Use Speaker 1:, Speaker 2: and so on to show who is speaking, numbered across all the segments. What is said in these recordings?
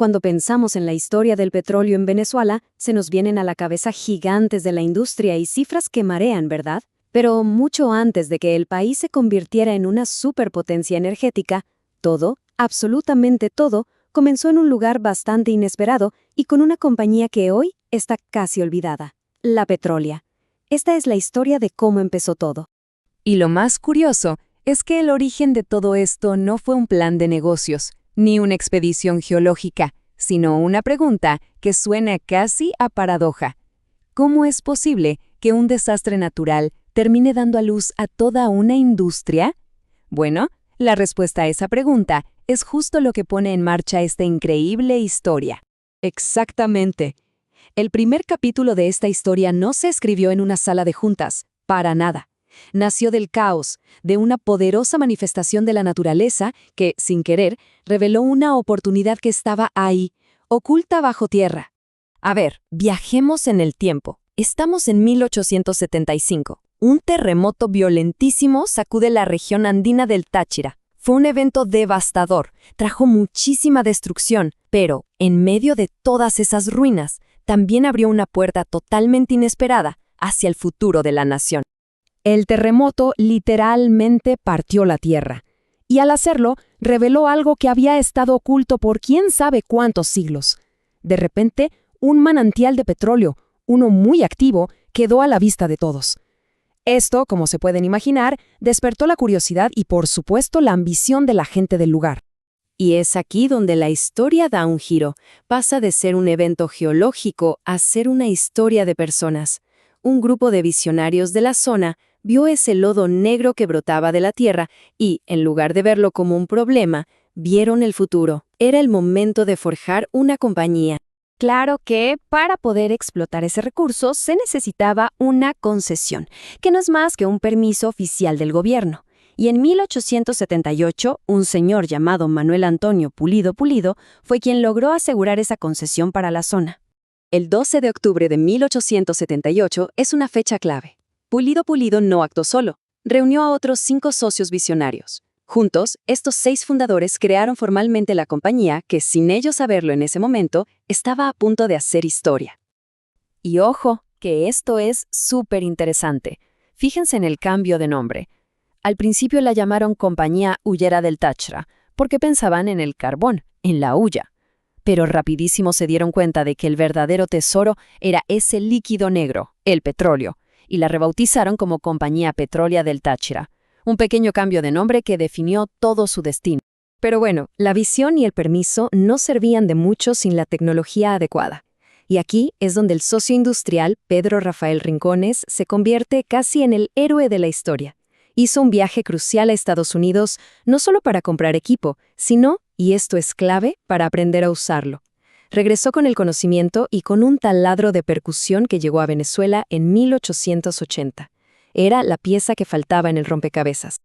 Speaker 1: Cuando pensamos en la historia del petróleo en Venezuela, se nos vienen a la cabeza gigantes de la industria y cifras que marean, ¿verdad? Pero mucho antes de que el país se convirtiera en una superpotencia energética, todo, absolutamente todo, comenzó en un lugar bastante inesperado y con una compañía que hoy está casi olvidada, la Petrolia. Esta es la historia de cómo empezó todo.
Speaker 2: Y lo más curioso es que el origen de todo esto no fue un plan de negocios, ni una expedición geológica, sino una pregunta que suena casi a paradoja. ¿Cómo es posible que un desastre natural termine dando a luz a toda una industria? Bueno, la respuesta a esa pregunta es justo lo que pone en marcha esta increíble historia.
Speaker 1: Exactamente. El primer capítulo de esta historia no se escribió en una sala de juntas, para nada. Nació del caos, de una poderosa manifestación de la naturaleza que, sin querer, reveló una oportunidad que estaba ahí, oculta bajo tierra. A ver, viajemos en el tiempo. Estamos en 1875. Un terremoto violentísimo sacude la región andina del Táchira. Fue un evento devastador, trajo muchísima destrucción, pero, en medio de todas esas ruinas, también abrió una puerta totalmente inesperada hacia el futuro de la nación. El terremoto literalmente partió la tierra, y al hacerlo, reveló algo que había estado oculto por quién sabe cuántos siglos. De repente, un manantial de petróleo, uno muy activo, quedó a la vista de todos. Esto, como se pueden imaginar, despertó la curiosidad y, por supuesto, la ambición de la gente del lugar. Y es aquí donde la historia da un giro. Pasa de ser un evento geológico a ser una historia de personas. Un grupo de visionarios de la zona vio ese lodo negro que brotaba de la tierra y, en lugar de verlo como un problema, vieron el futuro. Era el momento de forjar una compañía. Claro que, para poder explotar ese recurso, se necesitaba una concesión, que no es más que un permiso oficial del gobierno. Y en 1878, un señor llamado Manuel Antonio Pulido Pulido fue quien logró asegurar esa concesión para la zona. El 12 de octubre de 1878 es una fecha clave. Pulido Pulido no actuó solo, reunió a otros 5 socios visionarios. Juntos, estos 6 fundadores crearon formalmente la compañía que, sin ellos saberlo en ese momento, estaba a punto de hacer historia. Y ojo, que esto es súper interesante. Fíjense en el cambio de nombre. Al principio la llamaron Compañía Hullera del Táchira, porque pensaban en el carbón, en la hulla. Pero rapidísimo se dieron cuenta de que el verdadero tesoro era ese líquido negro, el petróleo, y la rebautizaron como Compañía Petrolia del Táchira. Un pequeño cambio de nombre que definió todo su destino. Pero bueno, la visión y el permiso no servían de mucho sin la tecnología adecuada. Y aquí es donde el socio industrial, Pedro Rafael Rincones, se convierte casi en el héroe de la historia. Hizo un viaje crucial a Estados Unidos, no solo para comprar equipo, sino, y esto es clave, para aprender a usarlo. Regresó con el conocimiento y con un taladro de percusión que llegó a Venezuela en 1880. Era la pieza que faltaba en el rompecabezas.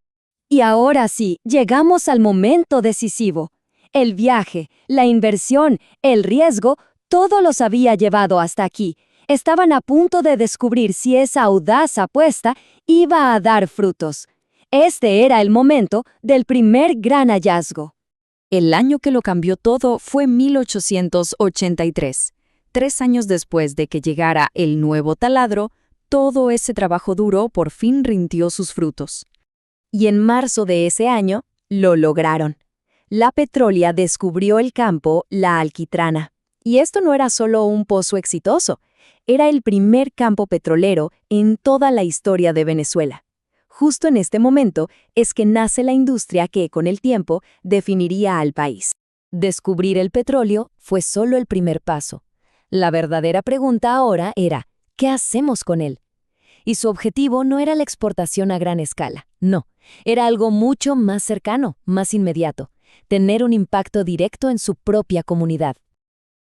Speaker 3: Y ahora sí, llegamos al momento decisivo. El viaje, la inversión, el riesgo, todo los había llevado hasta aquí. Estaban a punto de descubrir si esa audaz apuesta iba a dar frutos. Este era el momento del primer gran hallazgo.
Speaker 2: El año que lo cambió todo fue 1883. 3 años después de que llegara el nuevo taladro, todo ese trabajo duro por fin rindió sus frutos.
Speaker 1: Y en marzo de ese año, lo lograron. La Petrolia descubrió el campo La Alquitrana. Y esto no era solo un pozo exitoso, era el primer campo petrolero en toda la historia de Venezuela. Justo en este momento es que nace la industria que, con el tiempo, definiría al país. Descubrir el petróleo fue solo el primer paso. La verdadera pregunta ahora era, ¿qué hacemos con él? Y su objetivo no era la exportación a gran escala, no. Era algo mucho más cercano, más inmediato, tener un impacto directo en su propia comunidad.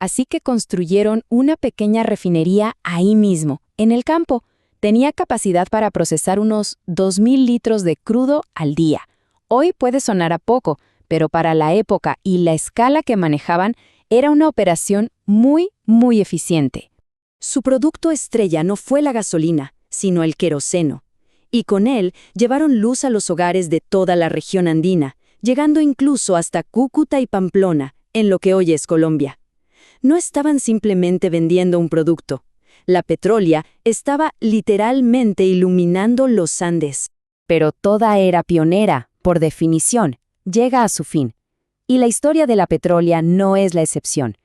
Speaker 1: Así que construyeron una pequeña refinería ahí mismo, en el campo. Tenía capacidad para procesar unos 2.000 litros de crudo al día. Hoy puede sonar a poco, pero para la época y la escala que manejaban, era una operación muy, muy eficiente. Su producto estrella no fue la gasolina, sino el queroseno. Y con él llevaron luz a los hogares de toda la región andina, llegando incluso hasta Cúcuta y Pamplona, en lo que hoy es Colombia.
Speaker 3: no estaban simplemente vendiendo un producto. La Petrolia estaba literalmente iluminando los Andes.
Speaker 2: Pero toda era pionera, por definición, llega a su fin. Y la historia de la Petrolia no es la excepción.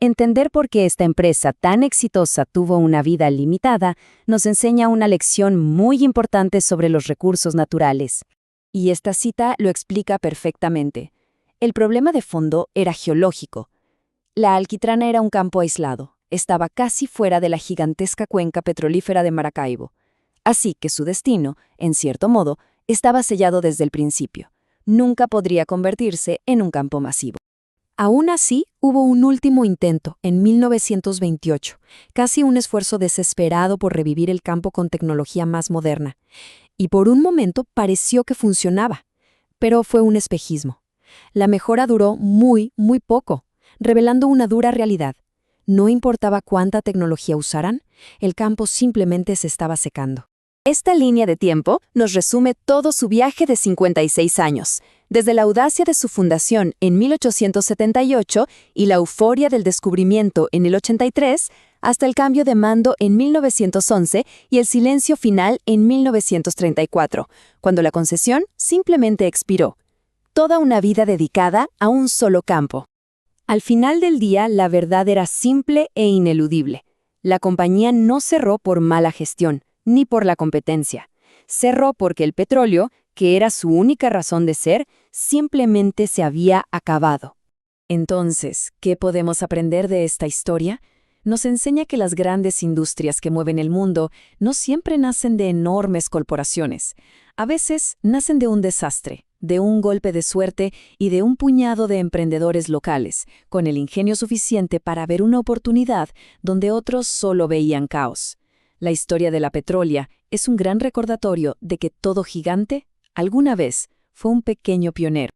Speaker 2: Entender por qué esta empresa tan exitosa tuvo una vida limitada nos enseña una lección muy importante sobre los recursos naturales.
Speaker 1: Y esta cita lo explica perfectamente. El problema de fondo era geológico. La Alquitrana era un campo aislado, estaba casi fuera de la gigantesca cuenca petrolífera de Maracaibo. Así que su destino, en cierto modo, estaba sellado desde el principio. Nunca podría convertirse en un campo masivo. Aún así, hubo un último intento, en 1928, casi un esfuerzo desesperado por revivir el campo con tecnología más moderna. Y por un momento pareció que funcionaba, pero fue un espejismo. La mejora duró muy poco, revelando una dura realidad. No importaba cuánta tecnología usaran, el campo simplemente se estaba secando.
Speaker 2: Esta línea de tiempo nos resume todo su viaje de 56 años, desde la audacia de su fundación en 1878 y la euforia del descubrimiento en el 83, hasta el cambio de mando en 1911 y el silencio final en 1934, cuando la concesión simplemente expiró. Toda una vida dedicada a un solo campo.
Speaker 1: Al final del día, la verdad era simple e ineludible. La compañía no cerró por mala gestión, ni por la competencia. Cerró porque el petróleo, que era su única razón de ser, simplemente se había acabado. Entonces, ¿qué podemos aprender de esta historia? Nos enseña que las grandes industrias que mueven el mundo no siempre nacen de enormes corporaciones. A veces nacen de un desastre, de un golpe de suerte y de un puñado de emprendedores locales, con el ingenio suficiente para ver una oportunidad donde otros solo veían caos. La historia de la Petrolia es un gran recordatorio de que todo gigante, alguna vez, fue un pequeño pionero.